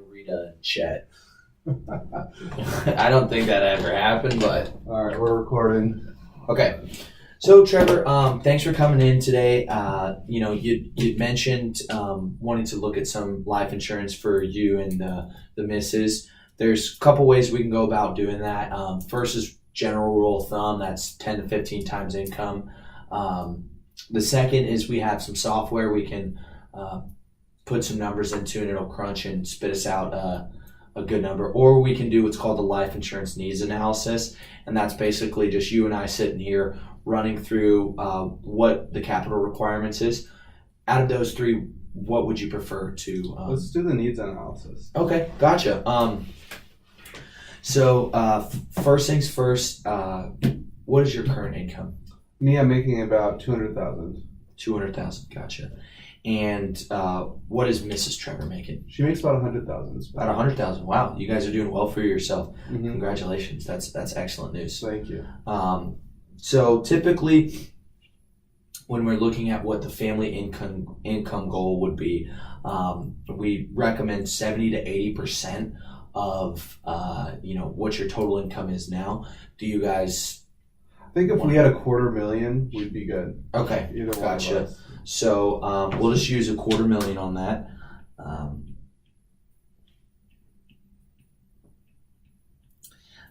Rita and Chet. I don't think that ever happened, but All right, we're recording. okay. So Trevor, thanks for coming in today. You mentioned wanting to look at some life insurance for you and the missus. There's a couple ways we can go about doing that. First is general rule of thumb. That's 10 to 15 times income. The second is we have some software we can put some numbers into and it'll crunch and spit us out a good number. Or we can do what's called the life insurance needs analysis. And that's basically just you and I sitting here running through what the capital requirements is. Out of those three, what would you prefer to? Let's do the needs analysis. Okay, gotcha. First things first, what is your current income? Me, I'm making about 200,000. 200,000, gotcha. And what is Mrs. Trevor making? She makes about 100,000. About 100,000. Wow, you guys are doing well for yourself. Mm-hmm. Congratulations. That's excellent news. Thank you. So typically, when we're looking at what the family income goal would be, we recommend 70 to 80% of what your total income is now. Do you guys? I think if we had $250,000, we'd be good. Okay, Either one gotcha. of us. So we'll just use $250,000 on that.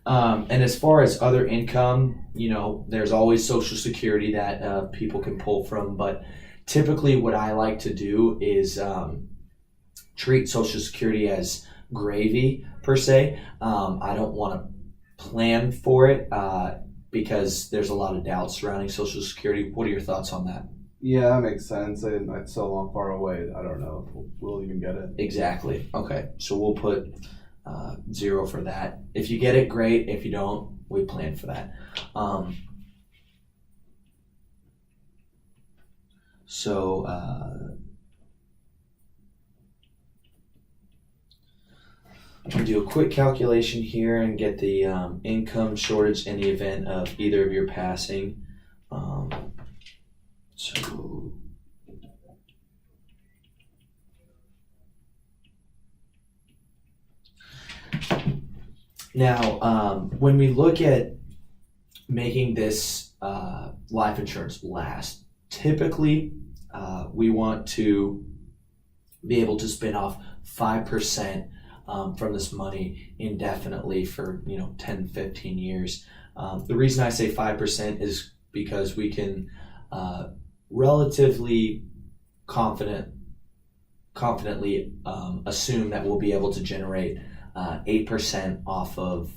And as far as other income, there's always Social Security that people can pull from. But typically what I like to do is treat Social Security as gravy, per se. I don't want to plan for it because there's a lot of doubt surrounding Social Security. What are your thoughts on that? Yeah, that makes sense. And it's so long far away, I don't know if we'll even get it. Exactly. Okay, so we'll put 0 for that. If you get it, great. If you don't, we plan for that. I'm going to do a quick calculation here and get the income shortage in the event of either of your passing. Now, when we look at making this life insurance last, typically we want to be able to spin off 5% from this money indefinitely for 10, 15 years. The reason I say 5% is because we can relatively confidently assume that we'll be able to generate 8% off of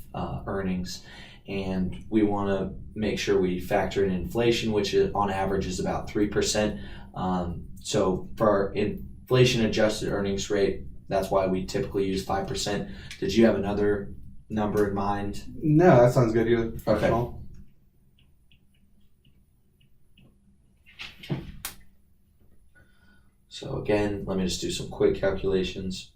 earnings, and we want to make sure we factor in inflation, which on average is about 3%. So for our inflation adjusted earnings rate, that's why we typically use 5%. Did you have another number in mind? No, that sounds good. You're professional. Okay. So again, let me just do some quick calculations.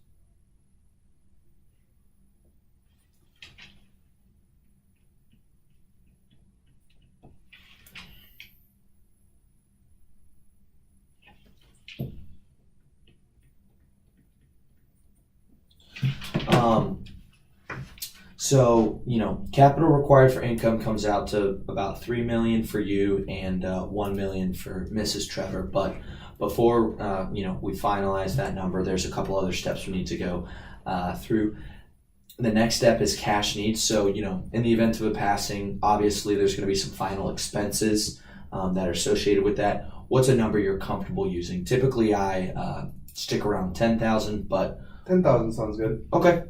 Capital required for income comes out to about $3 million for you and $1 million for Mrs. Trevor. But before we finalize that number, there's a couple other steps we need to go through. The next step is cash needs. So in the event of a passing, obviously there's going to be some final expenses that are associated with that. What's a number you're comfortable using? Typically, I stick around 10,000, but 10,000 sounds good. okay.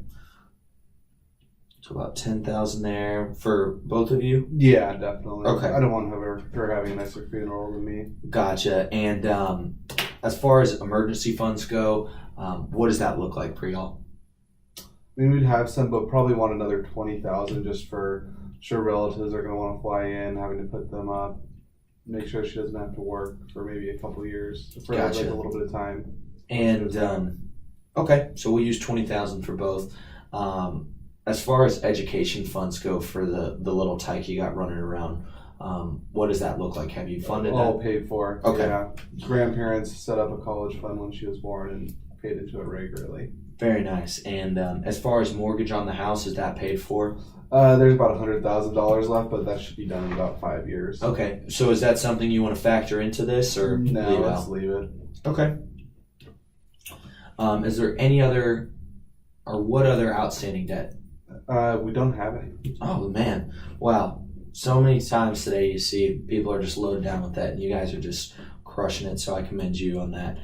So about 10,000 there for both of you. Yeah, definitely. Okay. I don't want her having a nicer funeral than me. Gotcha. And as far as emergency funds go, what does that look like for y'all? I mean, we'd have some, but probably want another 20,000 just for sure relatives are going to want to fly in, having to put them up, make sure she doesn't have to work for maybe a couple of years for Gotcha. like a little bit of time. And okay, so we'll use 20,000 for both. As far as education funds go for the little tyke you got running around, what does that look like? Have you funded All that? paid for. Okay. Yeah. Grandparents set up a college fund when she was born and paid into it regularly. Very nice. And as far as mortgage on the house, is that paid for? There's about $100,000 left, but that should be done in about 5 years. Okay. So is that something you want to factor into this, or No, leave let's out? leave it. Okay. Is there any other, or what other outstanding debt? We don't have any. Oh man, wow! So many times today you see people are just loaded down with that, and you guys are just crushing it. So I commend you on that.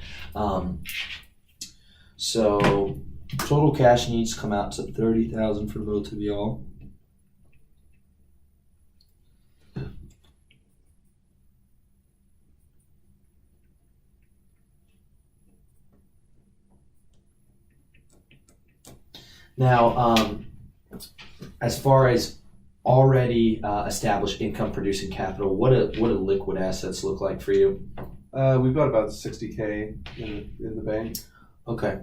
So total cash needs come out to $30,000 for both of y'all. Now, as far as already established income producing capital, what do liquid assets look like for you? We've got about $60K in the bank. Okay,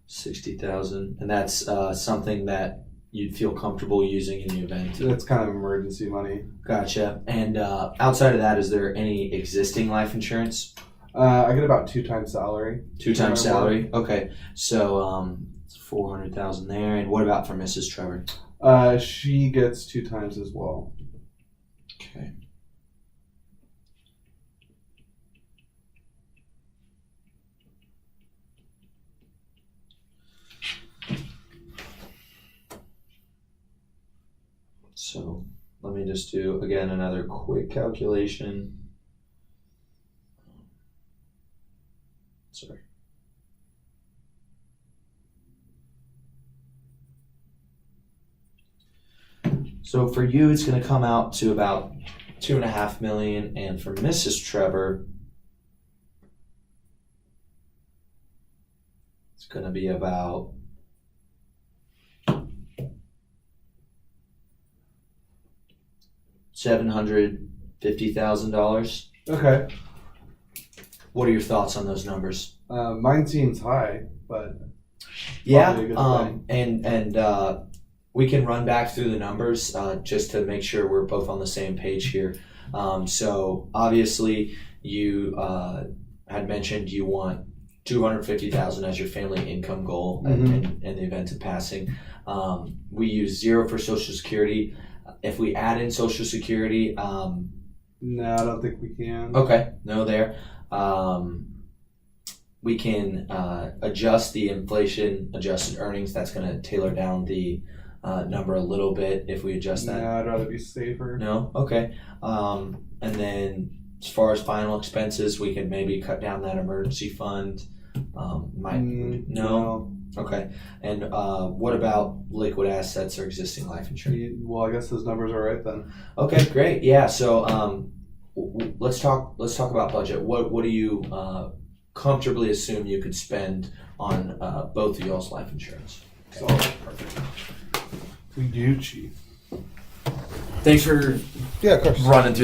60,000, and that's something that you'd feel comfortable using in the event. That's kind of emergency money. Gotcha. And outside of that, is there any existing life insurance? I get about 2 times salary. 2 times salary. Okay, so 400,000 there. And what about for Mrs. Trevor? She gets 2 times as well. Okay. So let me just do again another quick calculation. Sorry. So for you, it's going to come out to about $2.5 million, and for Mrs. Trevor, it's going to be about $750,000. Okay. What are your thoughts on those numbers? Mine seems high, but Yeah, probably a good thing. and we can run back through the numbers just to make sure we're both on the same page here. So obviously, you had mentioned you want $250,000 as your family income goal in the event of passing. We use 0 for Social Security. If we add in Social Security, No, I don't think we can. okay, no there. We can adjust the inflation adjusted earnings. That's going to tailor down the number a little bit if we adjust that. No, I'd rather be safer. No? Okay. And then as far as final expenses, we can maybe cut down that emergency fund. No? Okay. And what about liquid assets or existing life insurance? Well, I guess those numbers are right then. Okay, great. Yeah. So let's talk about budget. What do you comfortably assume you could spend on both of y'all's life insurance? So perfect. We do, Chief. Thanks for Yeah, of course. running through that.